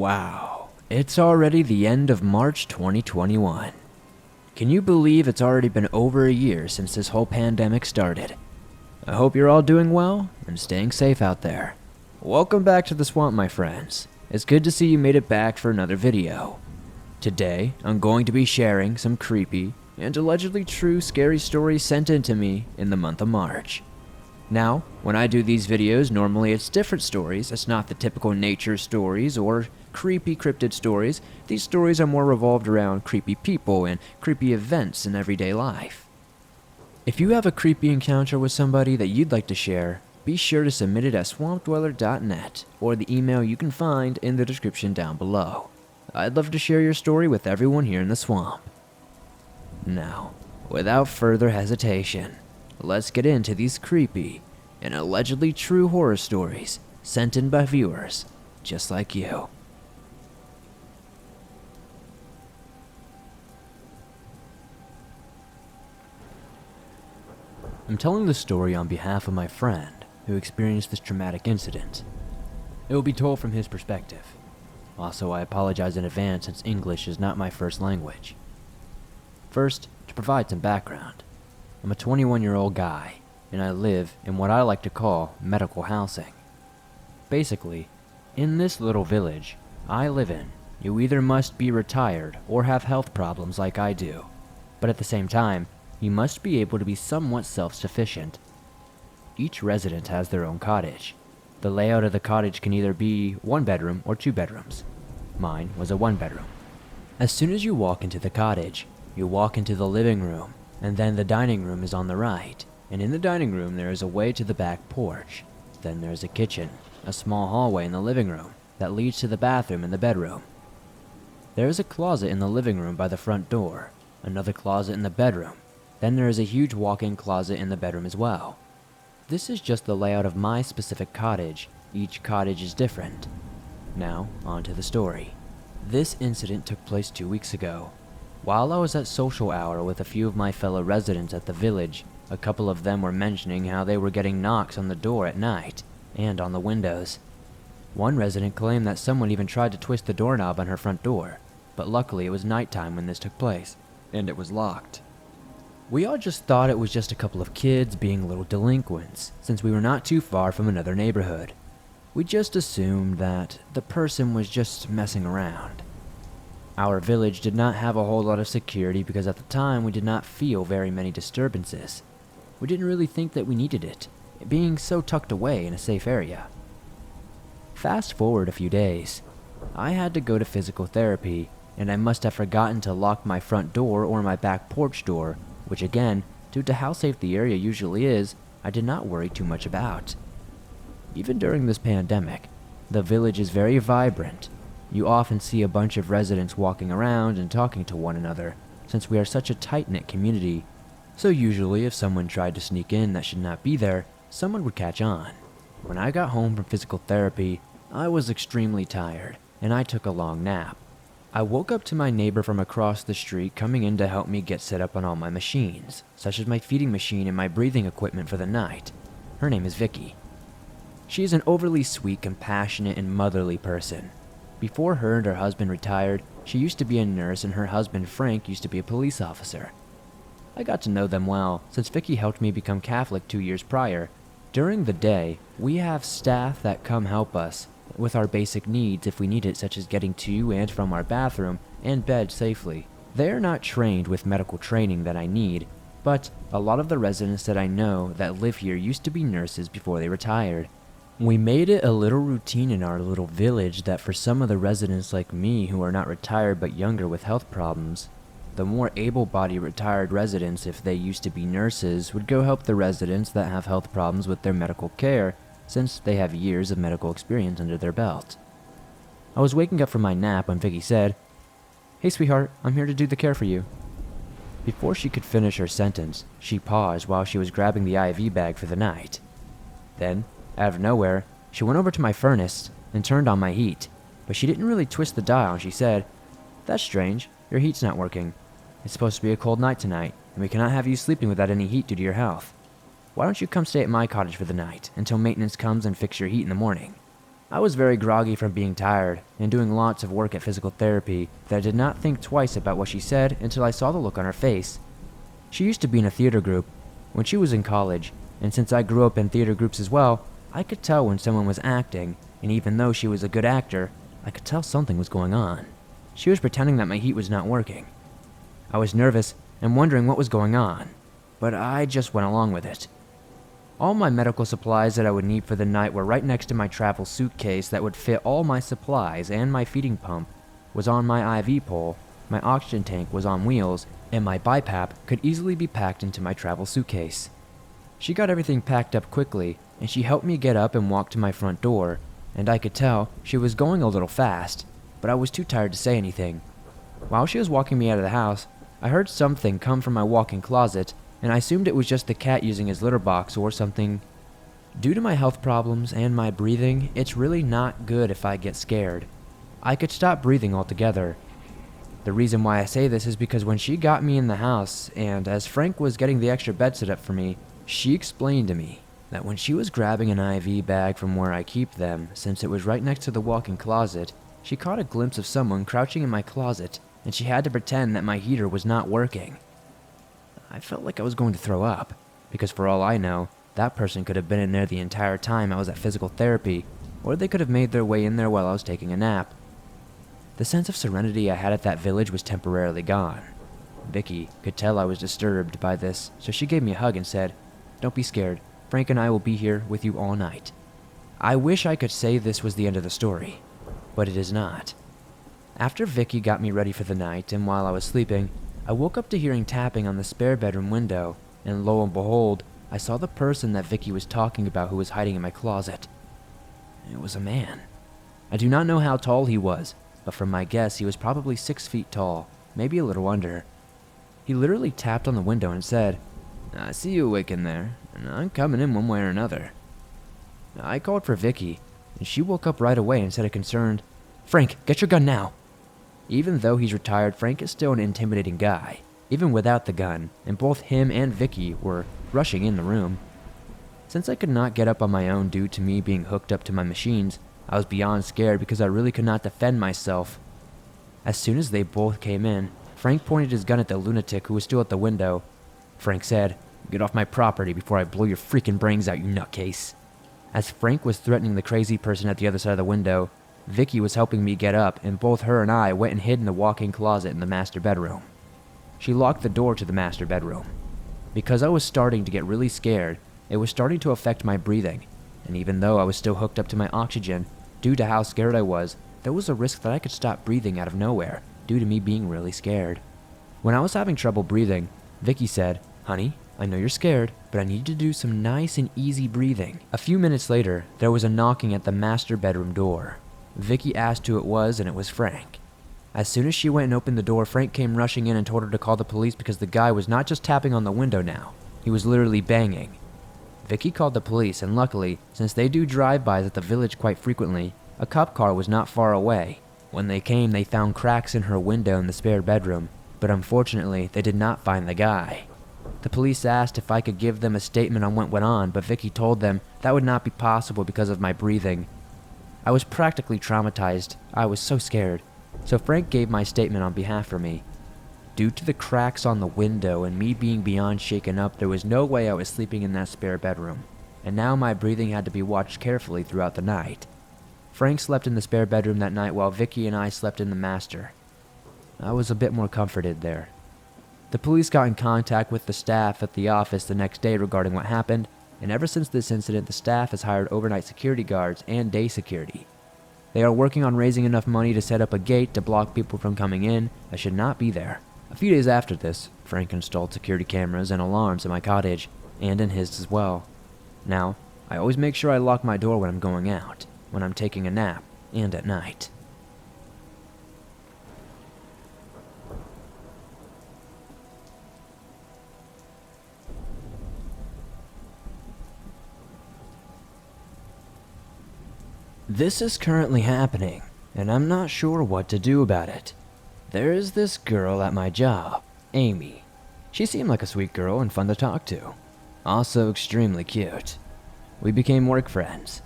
Wow, it's already the end of March 2021. Can you believe it's already been over a year since this whole pandemic started? I hope you're all doing well and staying safe out there. Welcome back to the swamp, my friends. It's good to see you made it back for another video. Today, I'm going to be sharing some creepy and allegedly true scary stories sent in to me in the month of March. Now, when I do these videos, normally it's different stories. It's not the typical nature stories or creepy cryptid stories. These stories are more revolved around creepy people and creepy events in everyday life. If you have a creepy encounter with somebody that you'd like to share, be sure to submit it at swampdweller.net or the email you can find in the description down below. I'd love to share your story with everyone here in the swamp. Now, without further hesitation, let's get into these creepy and allegedly true horror stories sent in by viewers just like you. I'm telling this story on behalf of my friend who experienced this traumatic incident. It will be told from his perspective. Also, I apologize in advance since English is not my first language. First, to provide some background, I'm a 21-year-old guy, and I live in what I like to call medical housing. Basically, in this little village I live in, you either must be retired or have health problems like I do, but at the same time, you must be able to be somewhat self-sufficient. Each resident has their own cottage. The layout of the cottage can either be 1 bedroom or 2 bedrooms. Mine was a 1 bedroom. As soon as you walk into the cottage, you walk into the living room, and then the dining room is on the right, and in the dining room there is a way to the back porch. Then there is a kitchen, a small hallway in the living room that leads to the bathroom and the bedroom. There is a closet in the living room by the front door, another closet in the bedroom, then there is a huge walk-in closet in the bedroom as well. This is just the layout of my specific cottage. Each cottage is different. Now, on to the story. This incident took place 2 weeks ago. While I was at social hour with a few of my fellow residents at the village, a couple of them were mentioning how they were getting knocks on the door at night, and on the windows. One resident claimed that someone even tried to twist the doorknob on her front door, but luckily it was nighttime when this took place, and it was locked. We all just thought it was just a couple of kids being little delinquents, since we were not too far from another neighborhood. We just assumed that the person was just messing around. Our village did not have a whole lot of security because at the time we did not feel very many disturbances. We didn't really think that we needed it, being so tucked away in a safe area. Fast forward a few days. I had to go to physical therapy, and I must have forgotten to lock my front door or my back porch door, which again, due to how safe the area usually is, I did not worry too much about. Even during this pandemic, the village is very vibrant. You often see a bunch of residents walking around and talking to one another, since we are such a tight-knit community. So usually if someone tried to sneak in that should not be there, someone would catch on. When I got home from physical therapy, I was extremely tired, and I took a long nap. I woke up to my neighbor from across the street coming in to help me get set up on all my machines, such as my feeding machine and my breathing equipment for the night. Her name is Vicky. She is an overly sweet, compassionate, and motherly person. Before her and her husband retired, she used to be a nurse and her husband Frank used to be a police officer. I got to know them well, since Vicky helped me become Catholic 2 years prior. During the day, we have staff that come help us with our basic needs if we need it, such as getting to and from our bathroom and bed safely. They are not trained with medical training that I need, but a lot of the residents that I know that live here used to be nurses before they retired. We made it a little routine in our little village that for some of the residents like me who are not retired but younger with health problems, the more able-bodied retired residents, if they used to be nurses, would go help the residents that have health problems with their medical care, since they have years of medical experience under their belt. I was waking up from my nap when Vicky said, "Hey sweetheart, I'm here to do the care for you." Before she could finish her sentence, she paused while she was grabbing the IV bag for the night. Then, out of nowhere, she went over to my furnace and turned on my heat, but she didn't really twist the dial and she said, "That's strange, your heat's not working. It's supposed to be a cold night tonight, and we cannot have you sleeping without any heat due to your health. Why don't you come stay at my cottage for the night until maintenance comes and fix your heat in the morning?" I was very groggy from being tired and doing lots of work at physical therapy that I did not think twice about what she said until I saw the look on her face. She used to be in a theater group when she was in college, and since I grew up in theater groups as well, I could tell when someone was acting, and even though she was a good actor, I could tell something was going on. She was pretending that my heat was not working. I was nervous and wondering what was going on, but I just went along with it. All my medical supplies that I would need for the night were right next to my travel suitcase that would fit all my supplies, and my feeding pump was on my IV pole, my oxygen tank was on wheels, and my BiPAP could easily be packed into my travel suitcase. She got everything packed up quickly, and she helped me get up and walk to my front door, and I could tell she was going a little fast, but I was too tired to say anything. While she was walking me out of the house, I heard something come from my walk-in closet, and I assumed it was just the cat using his litter box or something. Due to my health problems and my breathing, it's really not good if I get scared. I could stop breathing altogether. The reason why I say this is because when she got me in the house, and as Frank was getting the extra bed set up for me, she explained to me that when she was grabbing an IV bag from where I keep them, since it was right next to the walk-in closet, she caught a glimpse of someone crouching in my closet, and she had to pretend that my heater was not working. I felt like I was going to throw up, because for all I know, that person could have been in there the entire time I was at physical therapy, or they could have made their way in there while I was taking a nap. The sense of serenity I had at that village was temporarily gone. Vicky could tell I was disturbed by this, so she gave me a hug and said, "Don't be scared. Frank and I will be here with you all night." I wish I could say this was the end of the story, but it is not. After Vicky got me ready for the night, and while I was sleeping, I woke up to hearing tapping on the spare bedroom window, and lo and behold, I saw the person that Vicky was talking about who was hiding in my closet. It was a man. I do not know how tall he was, but from my guess, he was probably 6 feet tall, maybe a little under. He literally tapped on the window and said, "I see you awake in there, and I'm coming in one way or another." I called for Vicky, and she woke up right away and said concerned, "Frank, get your gun now." Even though he's retired, Frank is still an intimidating guy, even without the gun, and both him and Vicky were rushing in the room. Since I could not get up on my own due to me being hooked up to my machines, I was beyond scared because I really could not defend myself. As soon as they both came in, Frank pointed his gun at the lunatic who was still at the window. Frank said, "Get off my property before I blow your freaking brains out, you nutcase." As Frank was threatening the crazy person at the other side of the window, Vicky was helping me get up, and both her and I went and hid in the walk-in closet in the master bedroom. She locked the door to the master bedroom. Because I was starting to get really scared, it was starting to affect my breathing, and even though I was still hooked up to my oxygen, due to how scared I was, there was a risk that I could stop breathing out of nowhere due to me being really scared. When I was having trouble breathing, Vicky said, "Honey, I know you're scared, but I need you to do some nice and easy breathing." A few minutes later, there was a knocking at the master bedroom door. Vicky asked who it was, and it was Frank. As soon as she went and opened the door, Frank came rushing in and told her to call the police because the guy was not just tapping on the window now, he was literally banging. Vicky called the police, and luckily, since they do drive-bys at the village quite frequently, a cop car was not far away. When they came, they found cracks in her window in the spare bedroom, but unfortunately, they did not find the guy. The police asked if I could give them a statement on what went on, but Vicky told them that would not be possible because of my breathing. I was practically traumatized. I was so scared. So Frank gave my statement on behalf of me. Due to the cracks on the window and me being beyond shaken up, there was no way I was sleeping in that spare bedroom, and now my breathing had to be watched carefully throughout the night. Frank slept in the spare bedroom that night while Vicky and I slept in the master. I was a bit more comforted there. The police got in contact with the staff at the office the next day regarding what happened, and ever since this incident, the staff has hired overnight security guards and day security. They are working on raising enough money to set up a gate to block people from coming in that should not be there. A few days after this, Frank installed security cameras and alarms in my cottage, and in his as well. Now, I always make sure I lock my door when I'm going out, when I'm taking a nap, and at night. This is currently happening, and I'm not sure what to do about it. There is this girl at my job, Amy. She seemed like a sweet girl and fun to talk to. Also extremely cute. We became work friends.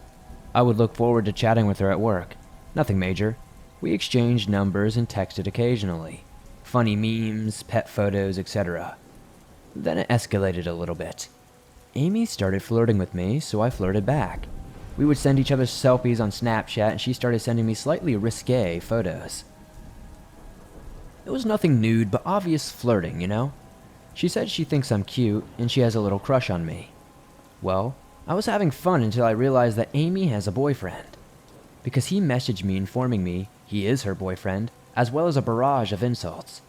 I would look forward to chatting with her at work. Nothing major. We exchanged numbers and texted occasionally. Funny memes, pet photos, etc. Then it escalated a little bit. Amy started flirting with me, so I flirted back. We would send each other selfies on Snapchat, and she started sending me slightly risque photos. It was nothing nude, but obvious flirting, you know? She said she thinks I'm cute, and she has a little crush on me. Well, I was having fun until I realized that Amy has a boyfriend. Because he messaged me informing me he is her boyfriend, as well as a barrage of insults.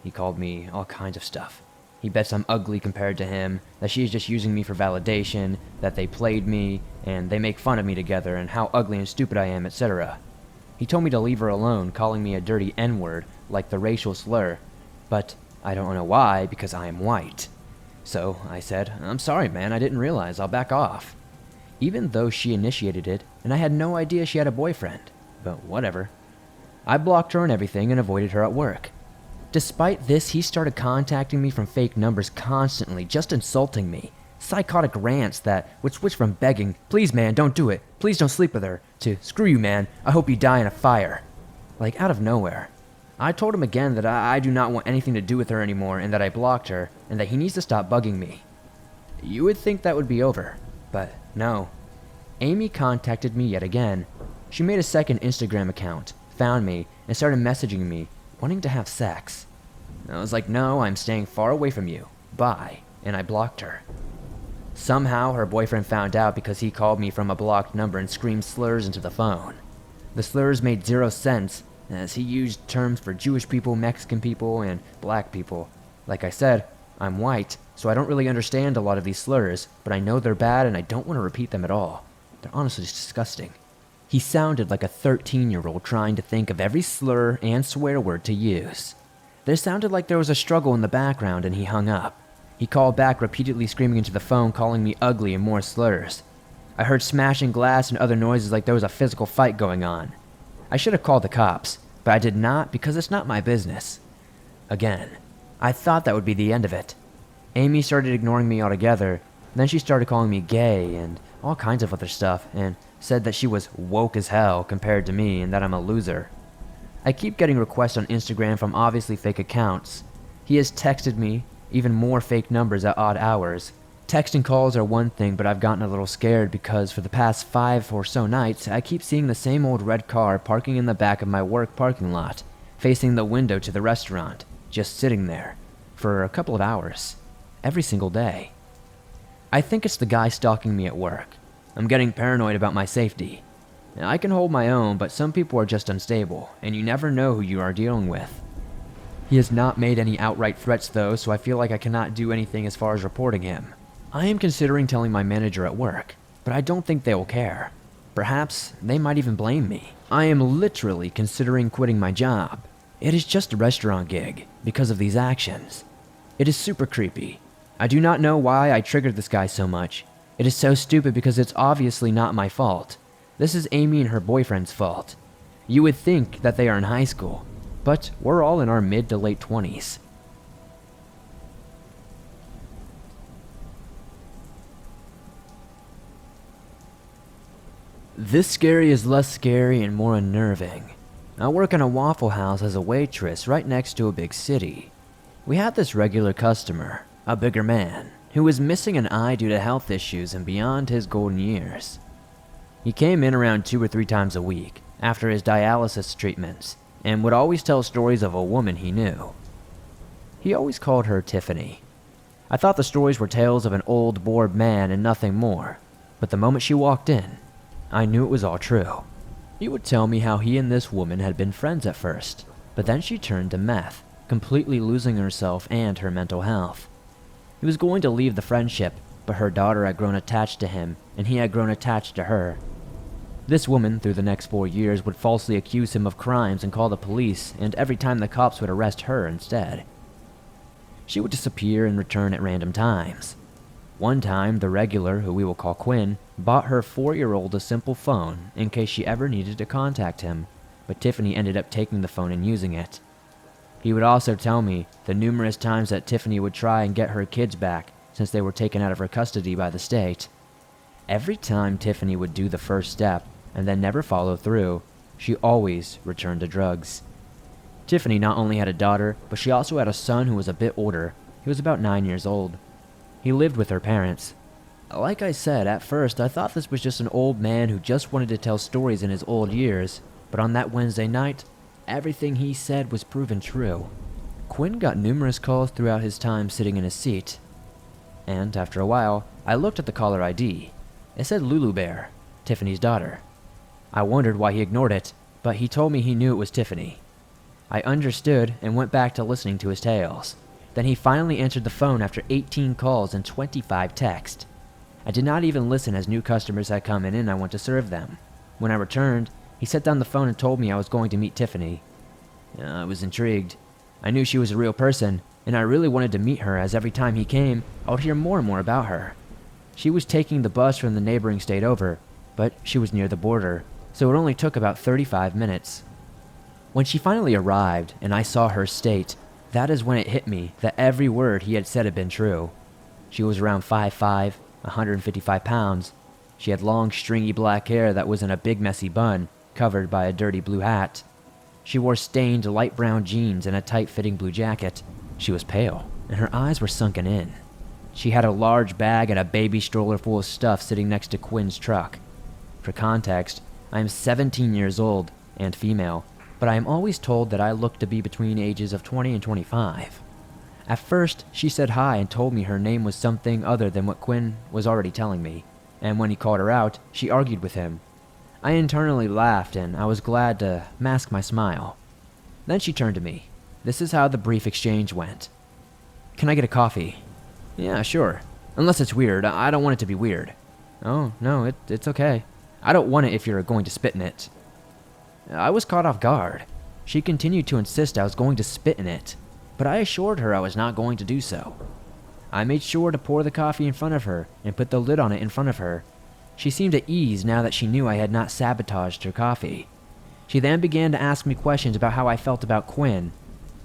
He called me all kinds of stuff. He bets I'm ugly compared to him, that she is just using me for validation, that they played me, and they make fun of me together, and how ugly and stupid I am, etc. He told me to leave her alone, calling me a dirty N-word, like the racial slur. But I don't know why, because I am white. So I said, I'm sorry man, I didn't realize, I'll back off. Even though she initiated it, and I had no idea she had a boyfriend. But whatever. I blocked her and everything and avoided her at work. Despite this, he started contacting me from fake numbers constantly, just insulting me. Psychotic rants that would switch from begging, please man, don't do it, please don't sleep with her, to screw you man, I hope you die in a fire. Like out of nowhere. I told him again that I do not want anything to do with her anymore and that I blocked her and that he needs to stop bugging me. You would think that would be over, but no. Amy contacted me yet again. She made a second Instagram account, found me, and started messaging me, wanting to have sex. I was like, no, I'm staying far away from you. Bye. And I blocked her. Somehow her boyfriend found out because he called me from a blocked number and screamed slurs into the phone. The slurs made 0 sense, as he used terms for Jewish people, Mexican people, and black people. Like I said, I'm white, so I don't really understand a lot of these slurs, but I know they're bad and I don't want to repeat them at all. They're honestly disgusting. He sounded like a 13-year-old trying to think of every slur and swear word to use. There sounded like there was a struggle in the background and he hung up. He called back repeatedly screaming into the phone, calling me ugly and more slurs. I heard smashing glass and other noises like there was a physical fight going on. I should have called the cops, but I did not because it's not my business. Again, I thought that would be the end of it. Amy started ignoring me altogether, then she started calling me gay and all kinds of other stuff, and said that she was woke as hell compared to me and that I'm a loser. I keep getting requests on Instagram from obviously fake accounts. He has texted me, even more fake numbers at odd hours. Texting calls are one thing, but I've gotten a little scared because for the past 5 or so nights, I keep seeing the same old red car parking in the back of my work parking lot, facing the window to the restaurant, just sitting there, for a couple of hours, every single day. I think it's the guy stalking me at work. I'm getting paranoid about my safety. I can hold my own, but some people are just unstable, and you never know who you are dealing with. He has not made any outright threats though, so I feel like I cannot do anything as far as reporting him. I am considering telling my manager at work, but I don't think they will care. Perhaps they might even blame me. I am literally considering quitting my job. It is just a restaurant gig, because of these actions. It is super creepy. I do not know why I triggered this guy so much. It is so stupid because it's obviously not my fault. This is Amy and her boyfriend's fault. You would think that they are in high school, but we're all in our mid to late 20s. This scary is less scary and more unnerving. I work in a Waffle House as a waitress right next to a big city. We had this regular customer, a bigger man, who was missing an eye due to health issues and beyond his golden years. He came in around 2 or 3 times a week after his dialysis treatments and would always tell stories of a woman he knew. He always called her Tiffany. I thought the stories were tales of an old, bored man and nothing more, but the moment she walked in, I knew it was all true. He would tell me how he and this woman had been friends at first, but then she turned to meth, completely losing herself and her mental health. He was going to leave the friendship, but her daughter had grown attached to him, and he had grown attached to her. This woman, through the next 4 years, would falsely accuse him of crimes and call the police, and every time the cops would arrest her instead. She would disappear and return at random times. One time, the regular, who we will call Quinn, bought her 4-year-old a simple phone in case she ever needed to contact him, but Tiffany ended up taking the phone and using it. He would also tell me the numerous times that Tiffany would try and get her kids back since they were taken out of her custody by the state. Every time Tiffany would do the first step, and then never followed through. She always returned to drugs. Tiffany not only had a daughter, but she also had a son who was a bit older. He was about 9 years old. He lived with her parents. Like I said, at first I thought this was just an old man who just wanted to tell stories in his old years, but on that Wednesday night, everything he said was proven true. Quinn got numerous calls throughout his time sitting in his seat, and after a while, I looked at the caller ID. It said Lulu Bear, Tiffany's daughter. I wondered why he ignored it, but he told me he knew it was Tiffany. I understood and went back to listening to his tales. Then he finally answered the phone after 18 calls and 25 texts. I did not even listen as new customers had come in and I went to serve them. When I returned, he set down the phone and told me I was going to meet Tiffany. I was intrigued. I knew she was a real person, and I really wanted to meet her as every time he came, I would hear more and more about her. She was taking the bus from the neighboring state over, but she was near the border, so it only took about 35 minutes. When she finally arrived and I saw her state, that is when it hit me that every word he had said had been true. She was around 5'5", 155 pounds. She had long, stringy black hair that was in a big messy bun, covered by a dirty blue hat. She wore stained light brown jeans and a tight-fitting blue jacket. She was pale, and her eyes were sunken in. She had a large bag and a baby stroller full of stuff sitting next to Quinn's truck. For context, I am 17 years old and female, but I am always told that I look to be between ages of 20 and 25. At first, she said hi and told me her name was something other than what Quinn was already telling me, and when he called her out, she argued with him. I internally laughed and I was glad to mask my smile. Then she turned to me. This is how the brief exchange went. "Can I get a coffee?" "Yeah, sure. Unless it's weird. I don't want it to be weird." "Oh, no, it's okay. I don't want it if you're going to spit in it." I was caught off guard. She continued to insist I was going to spit in it, but I assured her I was not going to do so. I made sure to pour the coffee in front of her and put the lid on it in front of her. She seemed at ease now that she knew I had not sabotaged her coffee. She then began to ask me questions about how I felt about Quinn,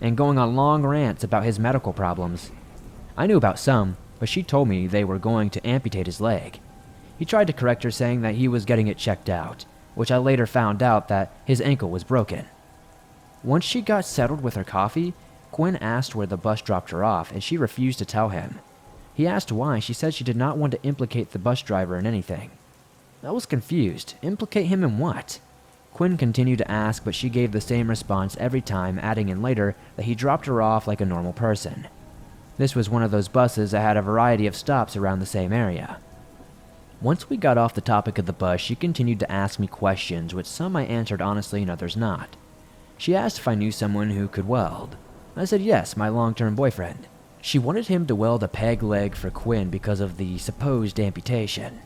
and going on long rants about his medical problems. I knew about some, but she told me they were going to amputate his leg. He tried to correct her, saying that he was getting it checked out, which I later found out that his ankle was broken. Once she got settled with her coffee, Quinn asked where the bus dropped her off, and she refused to tell him. He asked why. She said she did not want to implicate the bus driver in anything. I was confused. Implicate him in what? Quinn continued to ask, but she gave the same response every time, adding in later that he dropped her off like a normal person. This was one of those buses that had a variety of stops around the same area. Once we got off the topic of the bus, she continued to ask me questions, which some I answered honestly and others not. She asked if I knew someone who could weld. I said yes, my long-term boyfriend. She wanted him to weld a peg leg for Quinn because of the supposed amputation.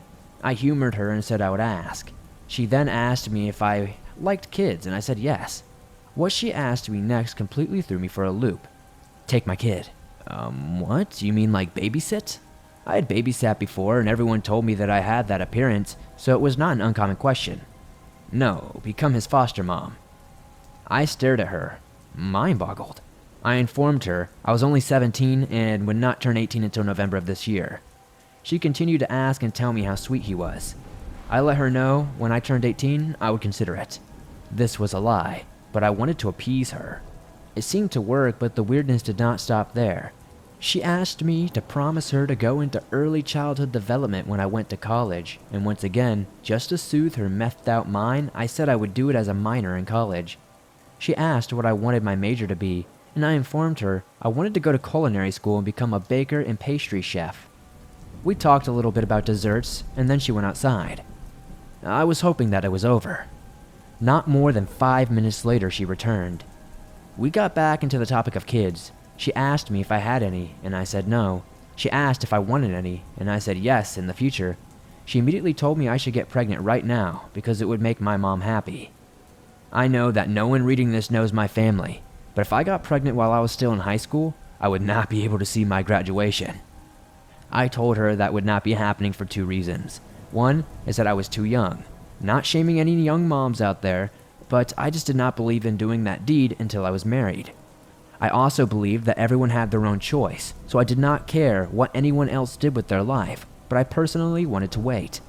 I humored her and said I would ask. She then asked me if I liked kids, and I said yes. What she asked me next completely threw me for a loop. "Take my kid." What? You mean like babysit? I had babysat before, and everyone told me that I had that appearance, so it was not an uncommon question. "No, become his foster mom." I stared at her, mind-boggled. I informed her I was only 17 and would not turn 18 until November of this year. She continued to ask and tell me how sweet he was. I let her know when I turned 18, I would consider it. This was a lie, but I wanted to appease her. It seemed to work, but the weirdness did not stop there. She asked me to promise her to go into early childhood development when I went to college, and once again, just to soothe her methed-out mind, I said I would do it as a minor in college. She asked what I wanted my major to be, and I informed her I wanted to go to culinary school and become a baker and pastry chef. We talked a little bit about desserts, and then she went outside. I was hoping that it was over. Not more than 5 minutes later, she returned. We got back into the topic of kids. She asked me if I had any, and I said no. She asked if I wanted any, and I said yes in the future. She immediately told me I should get pregnant right now because it would make my mom happy. I know that no one reading this knows my family, but if I got pregnant while I was still in high school, I would not be able to see my graduation. I told her that would not be happening for 2 reasons. One is that I was too young. Not shaming any young moms out there, but I just did not believe in doing that deed until I was married. I also believed that everyone had their own choice, so I did not care what anyone else did with their life, but I personally wanted to wait.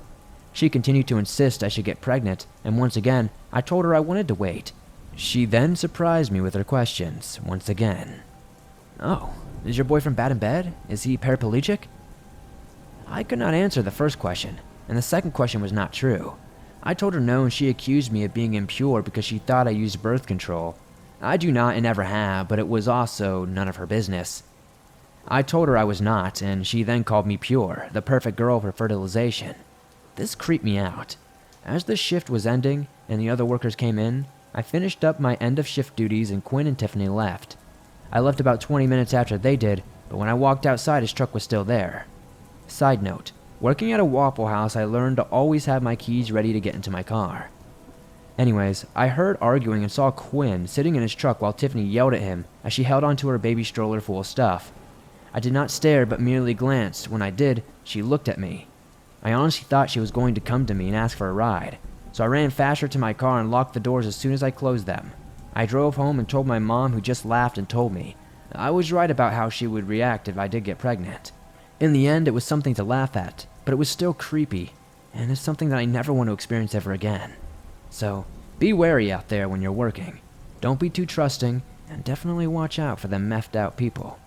She continued to insist I should get pregnant, and once again, I told her I wanted to wait. She then surprised me with her questions, once again. "Oh, is your boyfriend bad in bed? Is he paraplegic?" I could not answer the first question, and the second question was not true. I told her no, and she accused me of being impure because she thought I used birth control. I do not and never have, but it was also none of her business. I told her I was not, and she then called me pure, the perfect girl for fertilization. This creeped me out. As the shift was ending and the other workers came in, I finished up my end of shift duties and Quinn and Tiffany left. I left about 20 minutes after they did, but when I walked outside his truck was still there. Side note, working at a Waffle House I learned to always have my keys ready to get into my car. Anyways, I heard arguing and saw Quinn sitting in his truck while Tiffany yelled at him as she held onto her baby stroller full of stuff. I did not stare but merely glanced. When I did, she looked at me. I honestly thought she was going to come to me and ask for a ride, so I ran faster to my car and locked the doors as soon as I closed them. I drove home and told my mom, who just laughed and told me I was right about how she would react if I did get pregnant. In the end, it was something to laugh at, but it was still creepy, and it's something that I never want to experience ever again. So, be wary out there when you're working. Don't be too trusting, and definitely watch out for them meffed out people.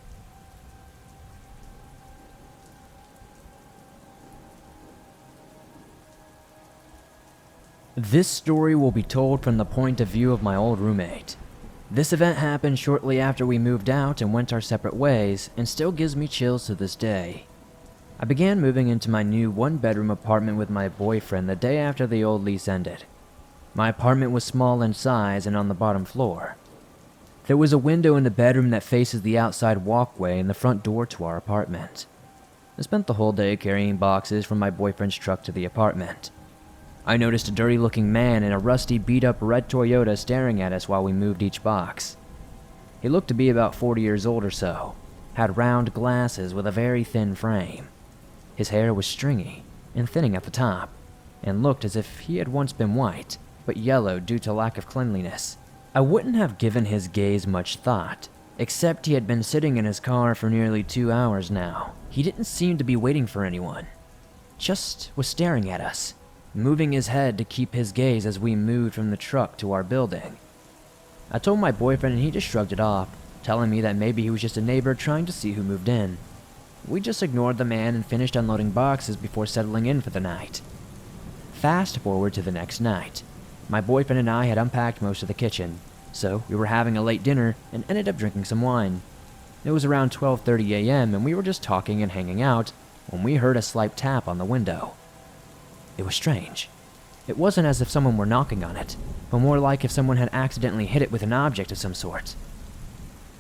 This story will be told from the point of view of my old roommate. This event happened shortly after we moved out and went our separate ways, and still gives me chills to this day. I began moving into my new one-bedroom apartment with my boyfriend the day after the old lease ended. My apartment was small in size and on the bottom floor. There was a window in the bedroom that faces the outside walkway and the front door to our apartment. I spent the whole day carrying boxes from my boyfriend's truck to the apartment. I noticed a dirty-looking man in a rusty, beat-up red Toyota staring at us while we moved each box. He looked to be about 40 years old or so, had round glasses with a very thin frame. His hair was stringy and thinning at the top, and looked as if he had once been white, but yellow due to lack of cleanliness. I wouldn't have given his gaze much thought, except he had been sitting in his car for nearly 2 hours now. He didn't seem to be waiting for anyone, just was staring at us, moving his head to keep his gaze as we moved from the truck to our building. I told my boyfriend and he just shrugged it off, telling me that maybe he was just a neighbor trying to see who moved in. We just ignored the man and finished unloading boxes before settling in for the night. Fast forward to the next night. My boyfriend and I had unpacked most of the kitchen, so we were having a late dinner and ended up drinking some wine. It was around 12:30 a.m. and we were just talking and hanging out when we heard a slight tap on the window. It was strange. It wasn't as if someone were knocking on it, but more like if someone had accidentally hit it with an object of some sort.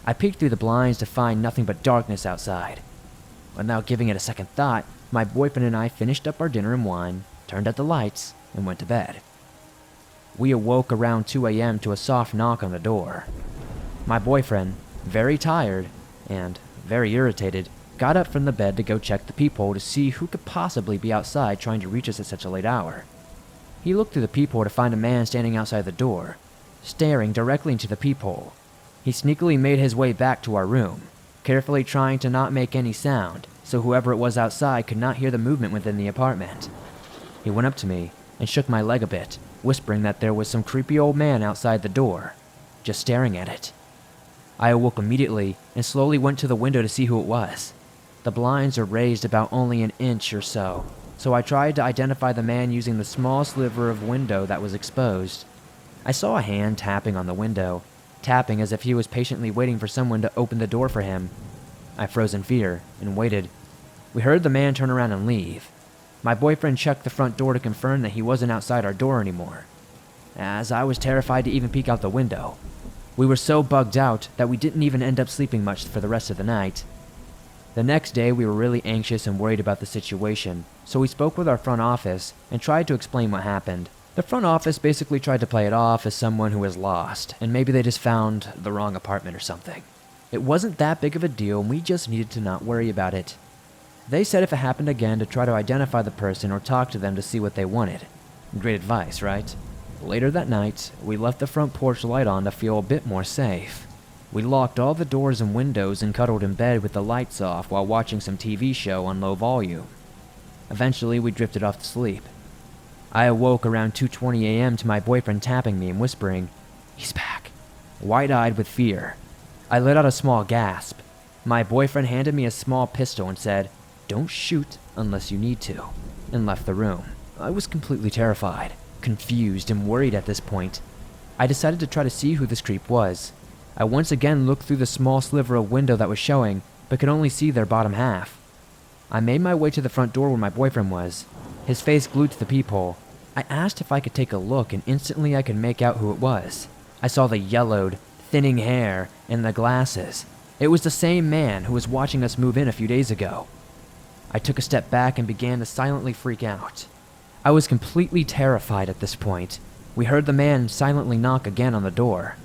I peeked through the blinds to find nothing but darkness outside. Without giving it a second thought, my boyfriend and I finished up our dinner and wine, turned out the lights, and went to bed. We awoke around 2 a.m. to a soft knock on the door. My boyfriend, very tired and very irritated, got up from the bed to go check the peephole to see who could possibly be outside trying to reach us at such a late hour. He looked through the peephole to find a man standing outside the door, staring directly into the peephole. He sneakily made his way back to our room, carefully trying to not make any sound, so whoever it was outside could not hear the movement within the apartment. He went up to me and shook my leg a bit, whispering that there was some creepy old man outside the door, just staring at it. I awoke immediately and slowly went to the window to see who it was. The blinds are raised about only an inch or so I tried to identify the man using the small sliver of window that was exposed. I saw a hand tapping on the window, tapping as if he was patiently waiting for someone to open the door for him. I froze in fear and waited. We heard the man turn around and leave. My boyfriend checked the front door to confirm that he wasn't outside our door anymore, as I was terrified to even peek out the window. We were so bugged out that we didn't even end up sleeping much for the rest of the night. The next day, we were really anxious and worried about the situation, so we spoke with our front office and tried to explain what happened. The front office basically tried to play it off as someone who was lost, and maybe they just found the wrong apartment or something. It wasn't that big of a deal, and we just needed to not worry about it. They said if it happened again to try to identify the person or talk to them to see what they wanted. Great advice, right? Later that night, we left the front porch light on to feel a bit more safe. We locked all the doors and windows and cuddled in bed with the lights off while watching some TV show on low volume. Eventually, we drifted off to sleep. I awoke around 2:20 a.m. to my boyfriend tapping me and whispering, "He's back," wide-eyed with fear. I let out a small gasp. My boyfriend handed me a small pistol and said, "Don't shoot unless you need to," and left the room. I was completely terrified, confused, and worried at this point. I decided to try to see who this creep was. I once again looked through the small sliver of window that was showing, but could only see their bottom half. I made my way to the front door where my boyfriend was, his face glued to the peephole. I asked if I could take a look, and instantly I could make out who it was. I saw the yellowed, thinning hair and the glasses. It was the same man who was watching us move in a few days ago. I took a step back and began to silently freak out. I was completely terrified at this point. We heard the man silently knock again on the door.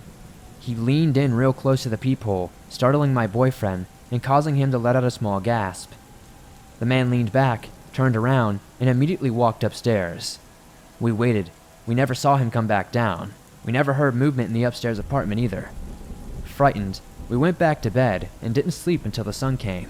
He leaned in real close to the peephole, startling my boyfriend and causing him to let out a small gasp. The man leaned back, turned around, and immediately walked upstairs. We waited. We never saw him come back down. We never heard movement in the upstairs apartment either. Frightened, we went back to bed and didn't sleep until the sun came.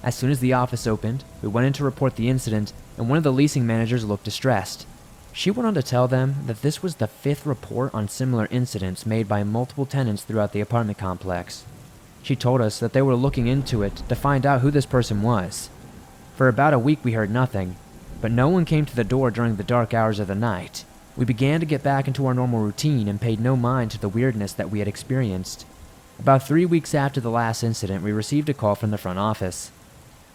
As soon as the office opened, we went in to report the incident, and one of the leasing managers looked distressed. She went on to tell them that this was the 5th report on similar incidents made by multiple tenants throughout the apartment complex. She told us that they were looking into it to find out who this person was. For about a week we heard nothing, but no one came to the door during the dark hours of the night. We began to get back into our normal routine and paid no mind to the weirdness that we had experienced. About 3 weeks after the last incident, we received a call from the front office.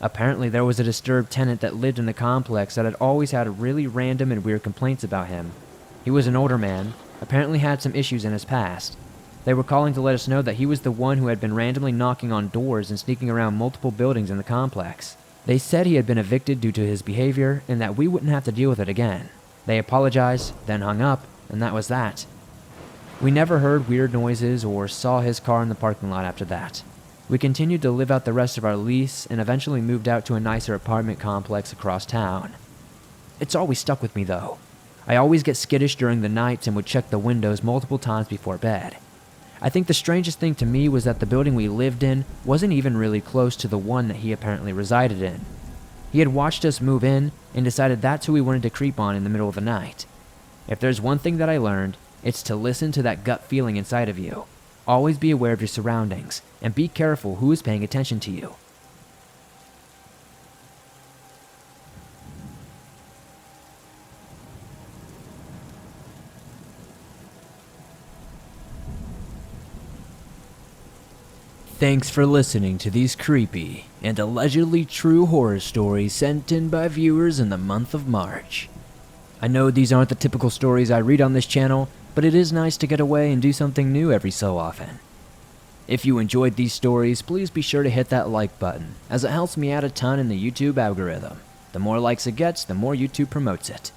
Apparently there was a disturbed tenant that lived in the complex that had always had really random and weird complaints about him. He was an older man, apparently had some issues in his past. They were calling to let us know that he was the one who had been randomly knocking on doors and sneaking around multiple buildings in the complex. They said he had been evicted due to his behavior and that we wouldn't have to deal with it again. They apologized, then hung up, and that was that. We never heard weird noises or saw his car in the parking lot after that. We continued to live out the rest of our lease and eventually moved out to a nicer apartment complex across town. It's always stuck with me though. I always get skittish during the nights and would check the windows multiple times before bed. I think the strangest thing to me was that the building we lived in wasn't even really close to the one that he apparently resided in. He had watched us move in and decided that's who he wanted to creep on in the middle of the night. If there's one thing that I learned, it's to listen to that gut feeling inside of you. Always be aware of your surroundings, and be careful who is paying attention to you. Thanks for listening to these creepy and allegedly true horror stories sent in by viewers in the month of March. I know these aren't the typical stories I read on this channel, but it is nice to get away and do something new every so often. If you enjoyed these stories, please be sure to hit that like button, as it helps me out a ton in the YouTube algorithm. The more likes it gets, the more YouTube promotes it.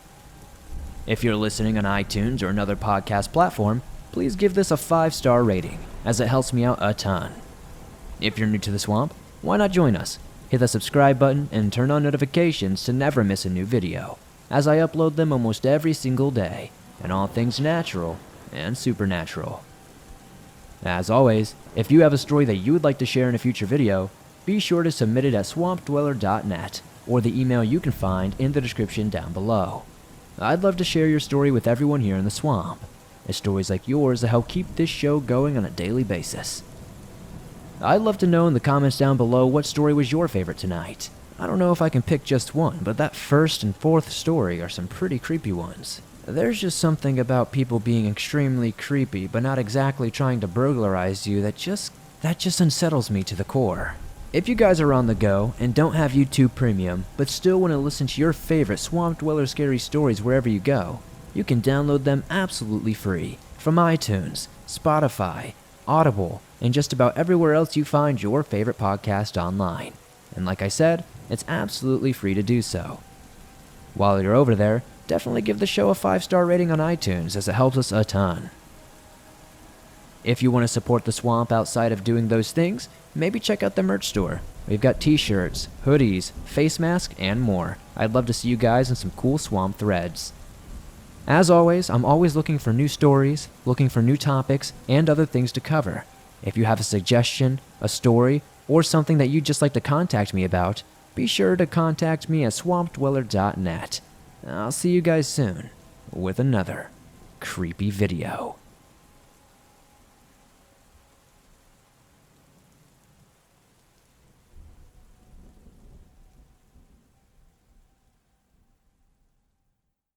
If you're listening on iTunes or another podcast platform, please give this a 5-star rating, as it helps me out a ton. If you're new to the swamp, why not join us? Hit the subscribe button and turn on notifications to never miss a new video, as I upload them almost every single day, and all things natural and supernatural. As always, if you have a story that you would like to share in a future video, be sure to submit it at swampdweller.net or the email you can find in the description down below. I'd love to share your story with everyone here in the swamp. It's stories like yours that help keep this show going on a daily basis. I'd love to know in the comments down below what story was your favorite tonight. I don't know if I can pick just one, but that first and fourth story are some pretty creepy ones. There's just something about people being extremely creepy but not exactly trying to burglarize you that just unsettles me to the core. If you guys are on the go and don't have YouTube Premium but still want to listen to your favorite Swamp Dweller scary stories wherever you go, you can download them absolutely free from iTunes, Spotify, Audible, and just about everywhere else you find your favorite podcast online. And like I said, it's absolutely free to do so. While you're over there, definitely give the show a 5-star rating on iTunes, as it helps us a ton. If you want to support the swamp outside of doing those things, maybe check out the merch store. We've got t-shirts, hoodies, face masks, and more. I'd love to see you guys in some cool swamp threads. As always, I'm always looking for new stories, looking for new topics, and other things to cover. If you have a suggestion, a story, or something that you'd just like to contact me about, be sure to contact me at swampdweller.net. I'll see you guys soon with another creepy video.